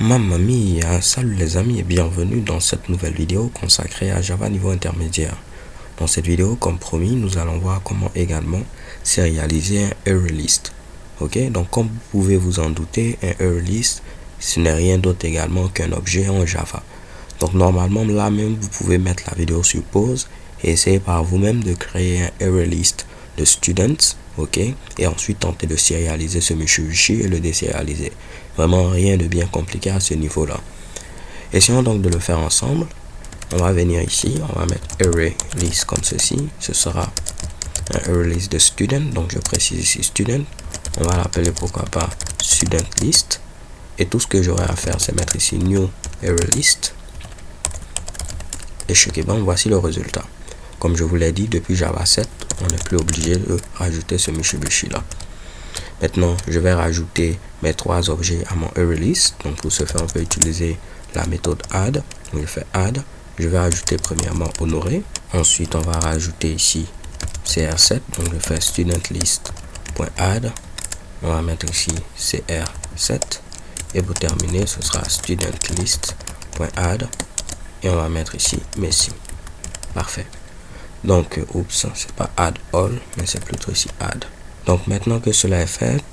Mamma mia, salut les amis et bienvenue dans cette nouvelle vidéo consacrée à Java niveau intermédiaire. Dans cette vidéo, comme promis, nous allons voir comment également sérialiser un array list. Ok, donc comme vous pouvez vous en douter, un array list, ce n'est rien d'autre également qu'un objet en Java. Donc normalement là même, vous pouvez mettre la vidéo sur pause et essayer par vous-même de créer un array list de students, ok, et ensuite tenter de sérialiser ce Mitsubishi et le désérialiser. Vraiment rien de bien compliqué à ce niveau là. Essayons donc de le faire ensemble. On va venir ici, on va mettre array list comme ceci. Ce sera un array list de student, donc je précise ici student. On va l'appeler pourquoi pas student list, et tout ce que j'aurai à faire c'est mettre ici new array list et checker. Bon, voici le résultat. Comme je vous l'ai dit, depuis Java 7 on n'est plus obligé de rajouter ce Mitsubishi là. Maintenant, je vais rajouter mes trois objets à mon array list. Donc, pour ce faire, on peut utiliser la méthode add. Donc, je fais add. Je vais ajouter premièrement Honoré. Ensuite, on va rajouter ici CR7. Donc, je fais studentlist.add. On va mettre ici CR7. Et pour terminer, ce sera studentlist.add. Et on va mettre ici Messi. Parfait. Donc, oups, c'est pas add all, mais c'est plutôt ici add. Donc maintenant que cela est fait,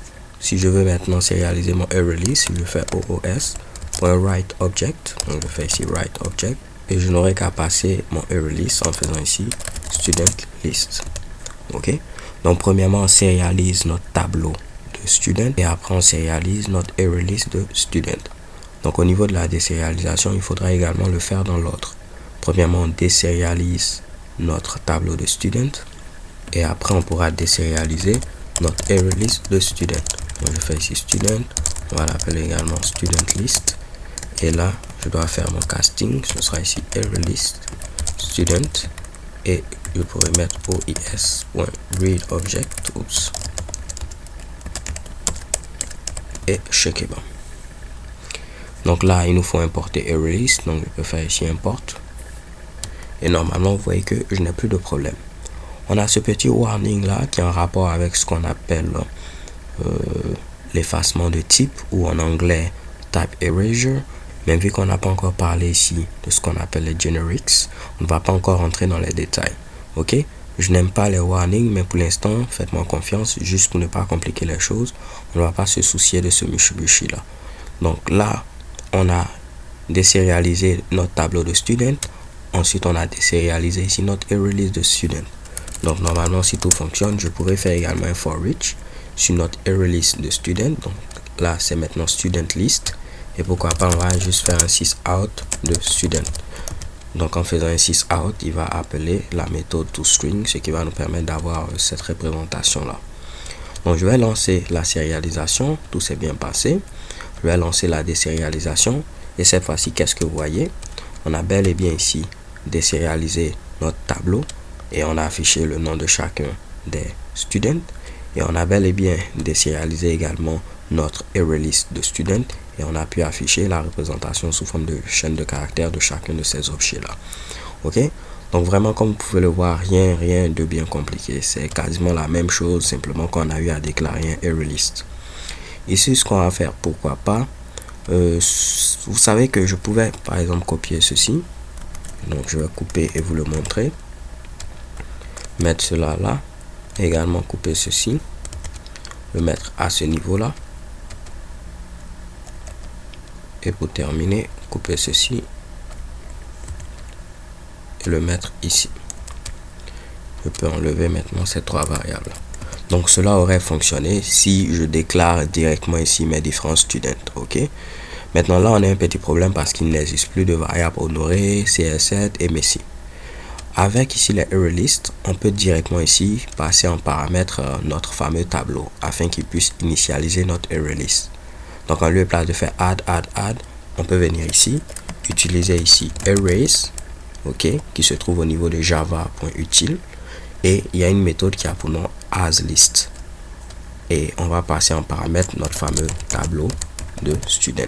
si je veux maintenant sérialiser mon array list, je fais oos.writeObject, donc je fais ici writeObject, et je n'aurai qu'à passer mon array list en faisant ici studentList. Ok, donc premièrement on sérialise notre tableau de student et après on sérialise notre array list de student. Donc au niveau de la désérialisation, il faudra également le faire dans l'ordre. Premièrement on désérialise notre tableau de student et après on pourra désérialiser notre array list de student. Donc je fais ici student, on va l'appeler également student list, et là je dois faire mon casting, ce sera ici array list student, et je pourrais mettre oes.readObject, oups, et checker bon. Donc là il nous faut importer array list, donc je peux faire ici import, et normalement vous voyez que je n'ai plus de problème. On a ce petit warning là qui est en rapport avec ce qu'on appelle l'effacement de type, ou en anglais type erasure. Mais vu qu'on n'a pas encore parlé ici de ce qu'on appelle les generics, on ne va pas encore rentrer dans les détails. Ok, je n'aime pas les warnings, mais pour l'instant faites-moi confiance, juste pour ne pas compliquer les choses. On ne va pas se soucier de ce Mitsubishi là. Donc là on a désérialisé notre tableau de student. Ensuite on a désérialisé ici notre array list de student. Donc normalement si tout fonctionne, je pourrais faire également un for each sur notre array list de student. Donc là c'est maintenant student list, et pourquoi pas on va juste faire un sysout de student. Donc en faisant un sysout, il va appeler la méthode toString, ce qui va nous permettre d'avoir cette représentation là. Donc je vais lancer la sérialisation, tout s'est bien passé. Je vais lancer la désérialisation, et cette fois-ci qu'est-ce que vous voyez? On a bel et bien ici désérialisé notre tableau et on a affiché le nom de chacun des students, et on a bel et bien désérialisé également notre array list de students, et on a pu afficher la représentation sous forme de chaîne de caractères de chacun de ces objets là. Ok, donc vraiment comme vous pouvez le voir, rien de bien compliqué, c'est quasiment la même chose, simplement qu'on a eu à déclarer un array list. Ici ce qu'on va faire, pourquoi pas, vous savez que je pouvais par exemple copier ceci, donc je vais couper et vous le montrer, mettre cela là, également couper ceci, le mettre à ce niveau là, et pour terminer couper ceci et le mettre ici. Je peux enlever maintenant ces trois variables. Donc cela aurait fonctionné si je déclare directement ici mes différents students. Ok, maintenant là on a un petit problème parce qu'il n'existe plus de variables Honoré, CR7 et Messi. Avec ici les array list, on peut directement ici passer en paramètre notre fameux tableau afin qu'il puisse initialiser notre array list. Donc en lieu et place de faire add, on peut venir ici, utiliser ici arrays, ok, qui se trouve au niveau de java.util, et il y a une méthode qui a pour nom asList, et on va passer en paramètre notre fameux tableau de student.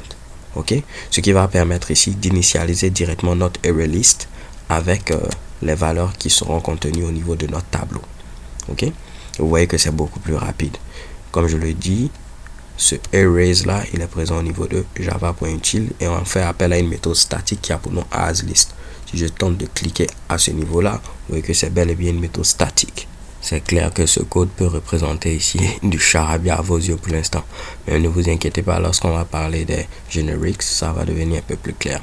Ok, ce qui va permettre ici d'initialiser directement notre array list avec les valeurs qui seront contenues au niveau de notre tableau. Ok, vous voyez que c'est beaucoup plus rapide. Comme je le dis, ce erase là, il est présent au niveau de java.util et on fait appel à une méthode statique qui a pour nom asList. Si je tente de cliquer à ce niveau là, vous voyez que c'est bel et bien une méthode statique. C'est clair que ce code peut représenter ici du charabia à vos yeux pour l'instant. Mais ne vous inquiétez pas, lorsqu'on va parler des generics, ça va devenir un peu plus clair.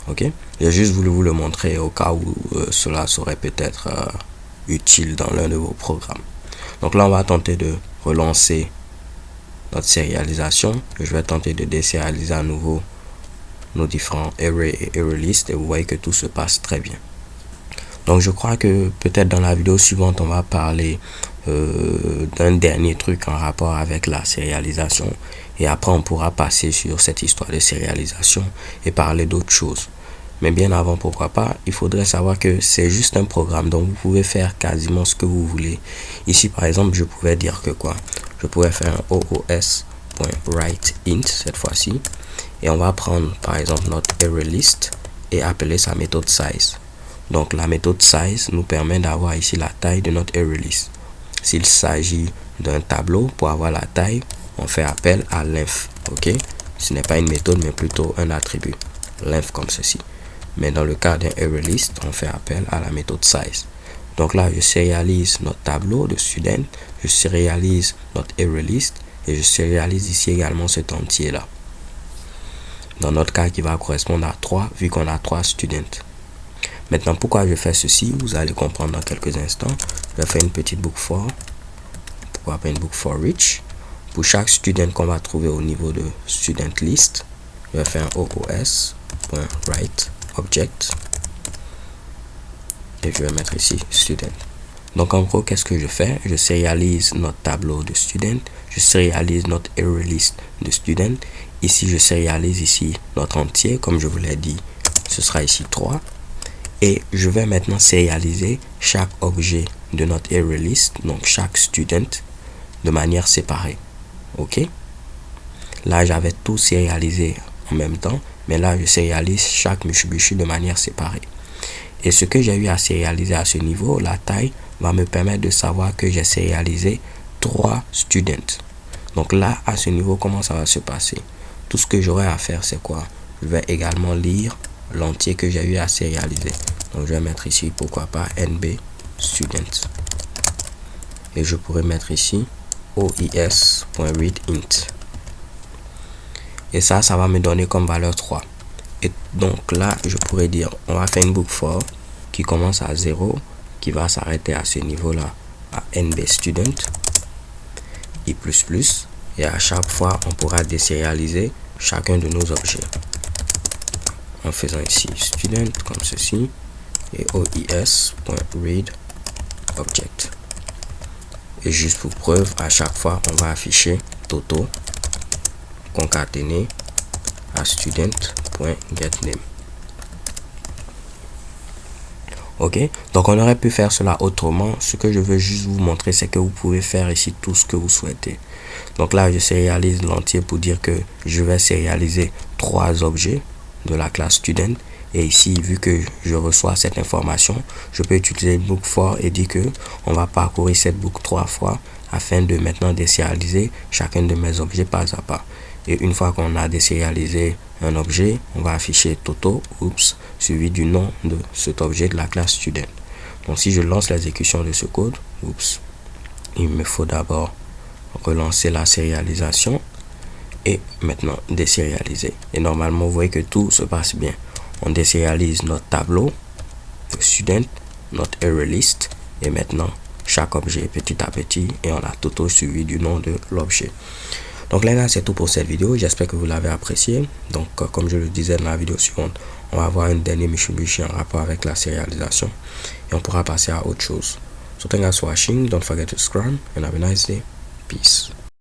Ok, j'ai juste voulu vous le montrer au cas où cela serait peut-être utile dans l'un de vos programmes. Donc là, on va tenter de relancer notre sérialisation. Je vais tenter de désérialiser à nouveau nos différents array et array list et vous voyez que tout se passe très bien. Donc je crois que peut-être dans la vidéo suivante on va parler d'un dernier truc en rapport avec la sérialisation et après on pourra passer sur cette histoire de sérialisation et parler d'autres choses. Mais bien avant, pourquoi pas, il faudrait savoir que c'est juste un programme, donc vous pouvez faire quasiment ce que vous voulez. Ici par exemple je pouvais dire que quoi, je pourrais faire un oos.writeInt cette fois-ci et on va prendre par exemple notre array list et appeler sa méthode size. Donc la méthode size nous permet d'avoir ici la taille de notre array list. S'il s'agit d'un tableau, pour avoir la taille, on fait appel à length. Ok, ce n'est pas une méthode mais plutôt un attribut, length comme ceci. Mais dans le cas d'un array list, on fait appel à la méthode size. Donc là, je sérialise notre tableau de student, je sérialise notre array list et je sérialise ici également cet entier là. Dans notre cas qui va correspondre à 3 vu qu'on a 3 students. Maintenant, pourquoi je fais ceci, vous allez comprendre dans quelques instants. Je vais faire une petite boucle for. Pourquoi pas une boucle for each. Pour chaque student qu'on va trouver au niveau de student list, je vais faire un oos.writeObject et je vais mettre ici student. Donc en gros, qu'est-ce que je fais? Je sérialise notre tableau de student, je sérialise notre array list de student. Ici, je sérialise ici notre entier, comme je vous l'ai dit, ce sera ici 3. Et je vais maintenant sérialiser chaque objet de notre array list, donc chaque student, de manière séparée. Ok? Là, j'avais tout sérialisé en même temps, mais là, je sérialise chaque Mitsubishi de manière séparée. Et ce que j'ai eu à sérialiser à ce niveau, la taille, va me permettre de savoir que j'ai sérialisé 3 students. Donc là, à ce niveau, comment ça va se passer? Tout ce que j'aurai à faire, c'est quoi? Je vais également lire l'entier que j'ai eu à sérialiser. Donc je vais mettre ici, pourquoi pas, nb student. Et je pourrais mettre ici ois.readInt. Et ça va me donner comme valeur 3. Et donc là, je pourrais dire, on va faire une boucle for qui commence à 0, qui va s'arrêter à ce niveau-là, à nb student, i++, et à chaque fois, on pourra désérialiser chacun de nos objets. En faisant ici student, comme ceci, et ois.readObject. Et juste pour preuve, à chaque fois, on va afficher Toto concaténé à student.getName. Ok, donc on aurait pu faire cela autrement. Ce que je veux juste vous montrer, c'est que vous pouvez faire ici tout ce que vous souhaitez. Donc là, je sérialise l'entier pour dire que je vais sérialiser 3 objets de la classe student. Et ici, vu que je reçois cette information, je peux utiliser une boucle for et dire que on va parcourir cette boucle 3 fois afin de maintenant désérialiser chacun de mes objets pas à pas. Et une fois qu'on a désérialisé un objet, on va afficher Toto, suivi du nom de cet objet de la classe student. Donc si je lance l'exécution de ce code, il me faut d'abord relancer la sérialisation et maintenant désérialiser. Et normalement, vous voyez que tout se passe bien. On désérialise notre tableau, le student, notre array list et maintenant chaque objet petit à petit et on a Toto suivi du nom de l'objet. Donc les gars, c'est tout pour cette vidéo. J'espère que vous l'avez apprécié. Donc comme je le disais dans la vidéo suivante, on va avoir un dernier Mitsubishi en rapport avec la sérialisation et on pourra passer à autre chose. So thanks for watching. Don't forget to subscribe and have a nice day. Peace.